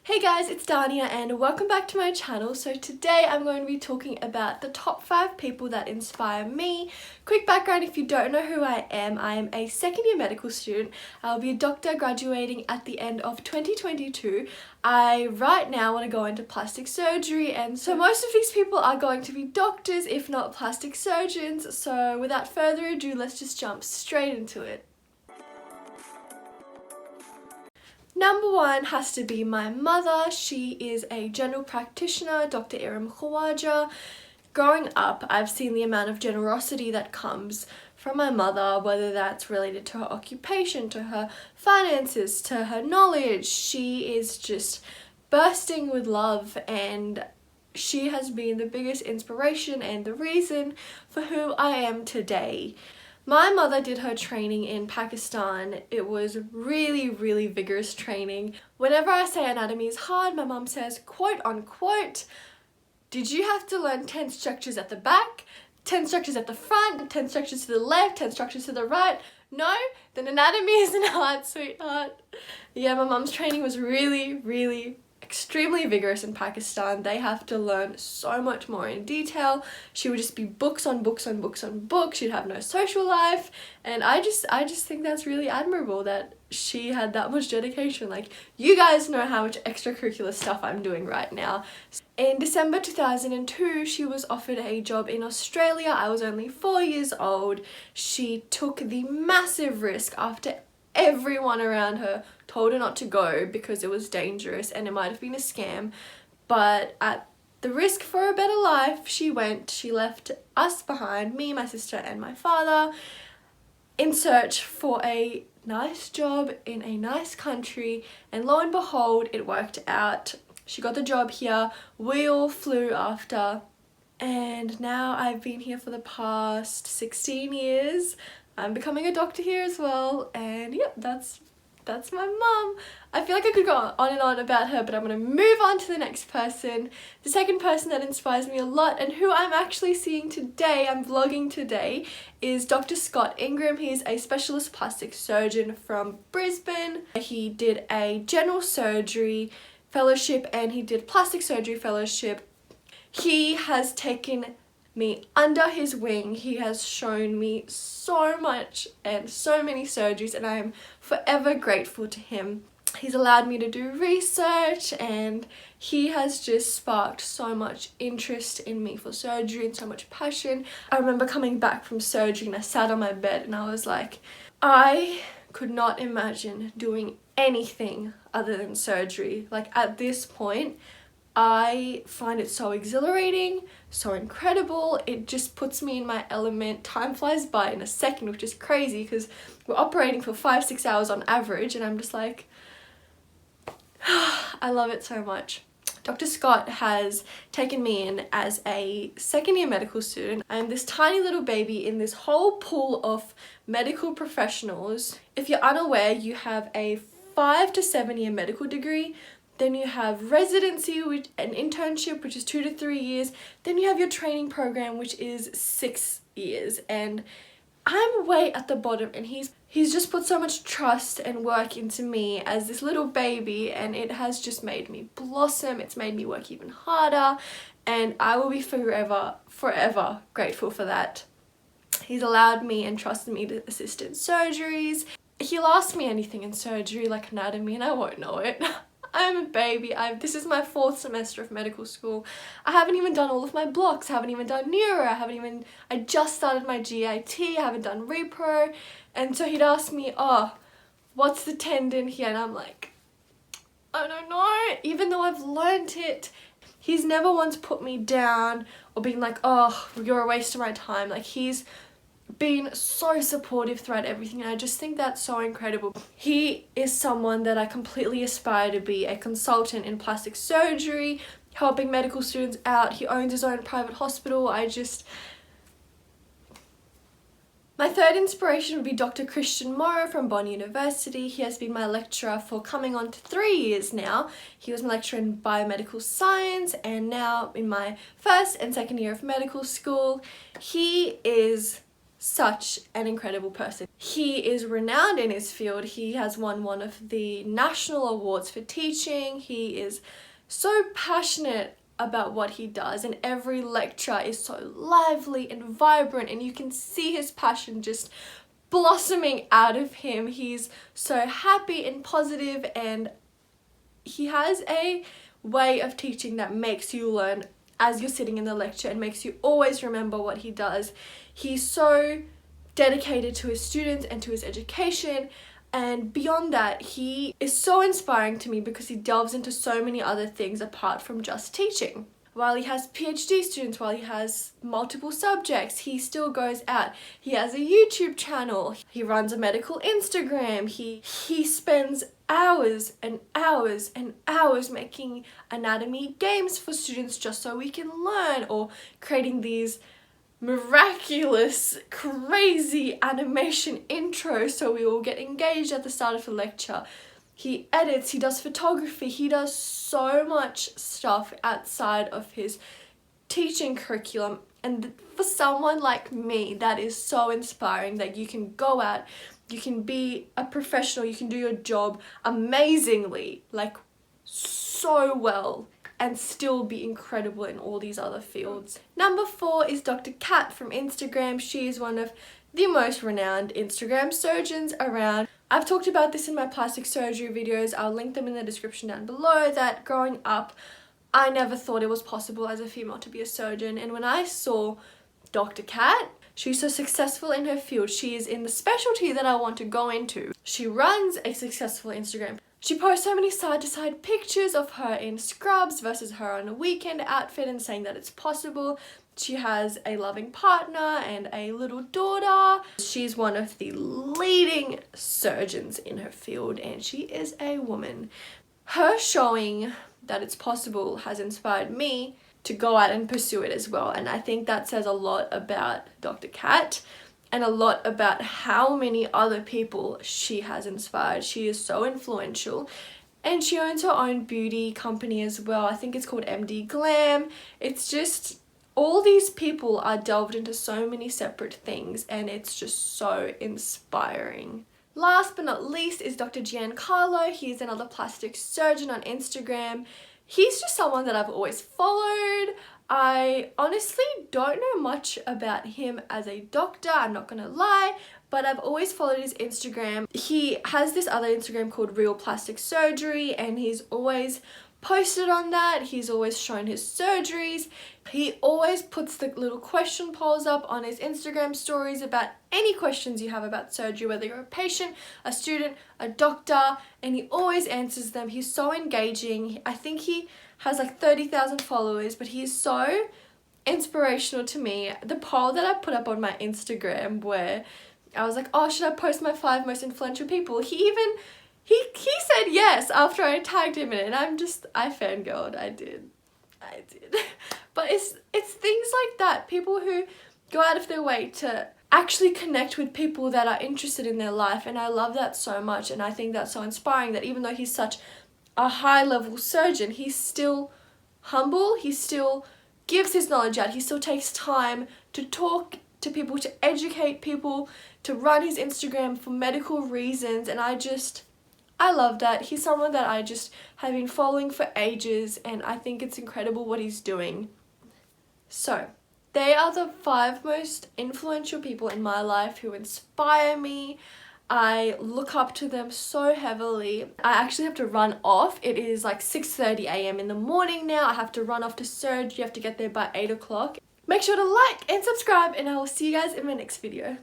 Hey guys, it's Dania and welcome back to my channel. So today I'm going to be talking about the top 5 people that inspire me. Quick background, if you don't know who I am a second year medical student. I'll be a doctor graduating at the end of 2022. I right now want to go into plastic surgery, and so most of these people are going to be doctors if not plastic surgeons. So without further ado, let's just jump straight into it. Number 1 has to be my mother. She is a general practitioner, Dr. Iram Khawaja. Growing up, I've seen the amount of generosity that comes from my mother, whether that's related to her occupation, to her finances, to her knowledge. She is just bursting with love, and she has been the biggest inspiration and the reason for who I am today. My mother did her training in Pakistan. It was really vigorous training. Whenever I say anatomy is hard, my mum says, quote unquote, did you have to learn 10 structures at the back, 10 structures at the front, 10 structures to the left, 10 structures to the right? No? Then anatomy isn't hard, sweetheart. Yeah, my mum's training was really extremely vigorous in Pakistan. They have to learn so much more in detail. She would just be books on books on books on books. She'd have no social life, and I just think that's really admirable that she had that much dedication. Like, you guys know how much extracurricular stuff I'm doing right now. In December 2002, she was offered a job in Australia. I was only 4 years old. She took the massive risk after everyone around her told her not to go because it was dangerous and it might have been a scam, but at the risk for a better life, she went. She left us behind, me, my sister and my father, in search for a nice job in a nice country, and lo and behold, it worked out. She got the job here, we all flew after, and now I've been here for the past 16 years. I'm becoming a doctor here as well, and yep, that's my mum. I feel like I could go on and on about her, but I'm going to move on to the next person. The second person that inspires me a lot, and who I'm actually seeing today, I'm vlogging today, is Dr. Scott Ingram. He's a specialist plastic surgeon from Brisbane. He did a general surgery fellowship and he did plastic surgery fellowship. He has taken me under his wing. He has shown me so much and so many surgeries, and I am forever grateful to him. He's allowed me to do research, and he has just sparked so much interest in me for surgery and so much passion. I remember coming back from surgery and I sat on my bed and I was like, I could not imagine doing anything other than surgery. Like, at this point, I find it so exhilarating, so incredible. It just puts me in my element. Time flies by in a second, which is crazy because we're operating for 5-6 hours on average, and I'm just like, I love it so much. Dr. Scott has taken me in as a second year medical student. I'm this tiny little baby in this whole pool of medical professionals. If you're unaware, you have a 5 to 7 year medical degree. Then you have residency, which an internship, which is 2 to 3 years. Then you have your training program, which is 6 years. And I'm way at the bottom, and he's just put so much trust and work into me as this little baby, and it has just made me blossom. It's made me work even harder, and I will be forever grateful for that. He's allowed me and trusted me to assist in surgeries. He'll ask me anything in surgery, like anatomy, and I won't know it. I'm a baby. This is my 4th semester of medical school. I haven't even done all of my blocks. I haven't even done neuro. I just started my GIT. I haven't done repro. And so he'd ask me, oh, what's the tendon here? And I'm like, I don't know. Even though I've learnt it, he's never once put me down or been like, oh, you're a waste of my time. Like, he's been so supportive throughout everything, and I just think that's so incredible. He is someone that I completely aspire to be, a consultant in plastic surgery, helping medical students out. He owns his own private hospital. My third inspiration would be Dr. Christian Moro from University. He has been my lecturer for coming on to 3 years now. He was my lecturer in biomedical science, and now in my 1st and 2nd year of medical school. He is such an incredible person. He is renowned in his field. He has won one of the national awards for teaching. He is so passionate about what he does, and every lecture is so lively and vibrant, and you can see his passion just blossoming out of him. He's so happy and positive, and he has a way of teaching that makes you learn as you're sitting in the lecture and makes you always remember what he does. He's so dedicated to his students and to his education, and beyond that, he is so inspiring to me because he delves into so many other things apart from just teaching. While he has PhD students, while he has multiple subjects, he still goes out. He has a YouTube channel. He runs a medical Instagram. He spends hours and hours and hours making anatomy games for students just so we can learn, or creating these miraculous, crazy animation intros so we all get engaged at the start of the lecture. He edits, he does photography, he does so much stuff outside of his teaching curriculum. And for someone like me, that is so inspiring, that you can go out, you can be a professional, you can do your job amazingly, like so well, and still be incredible in all these other fields. Number 4 is Dr. Cat from Instagram. She is one of the most renowned Instagram surgeons around. I've talked about this in my plastic surgery videos. I'll link them in the description down below, that growing up, I never thought it was possible as a female to be a surgeon. And when I saw Dr. Cat, she's so successful in her field. She is in the specialty that I want to go into. She runs a successful Instagram. She posts so many side-to-side pictures of her in scrubs versus her on a weekend outfit, and saying that it's possible. She has a loving partner and a little daughter. She's one of the leading surgeons in her field, and she is a woman. Her showing that it's possible has inspired me to go out and pursue it as well. And I think that says a lot about Dr. Cat, and a lot about how many other people she has inspired. She is so influential, and she owns her own beauty company as well. I think it's called MD Glam. It's just, all these people are delved into so many separate things, and it's just so inspiring. Last but not least is Dr. Giancarlo. He's another plastic surgeon on Instagram. He's just someone that I've always followed. I honestly don't know much about him as a doctor, I'm not gonna lie, but I've always followed his Instagram. He has this other Instagram called Real Plastic Surgery, and he's always posted on that. He's always shown his surgeries. He always puts the little question polls up on his Instagram stories about any questions you have about surgery, whether you're a patient, a student, a doctor, and he always answers them. He's so engaging. I think he has like 30,000 followers, but he's so inspirational to me. The poll that I put up on my Instagram, where I was like, oh, should I post my 5 most influential people? He said yes after I tagged him in it, and I fangirled. I did. But it's things like that, people who go out of their way to actually connect with people that are interested in their life, and I love that so much. And I think that's so inspiring, that even though he's such a high-level surgeon, he's still humble, he still gives his knowledge out, he still takes time to talk to people, to educate people, to run his Instagram for medical reasons, and I love that. He's someone that I just have been following for ages, and I think it's incredible what he's doing. So, they are the 5 most influential people in my life who inspire me. I look up to them so heavily. I actually have to run off. It is like 6:30 a.m. in the morning now. I have to run off to surgery. You have to get there by 8 o'clock. Make sure to like and subscribe, and I will see you guys in my next video.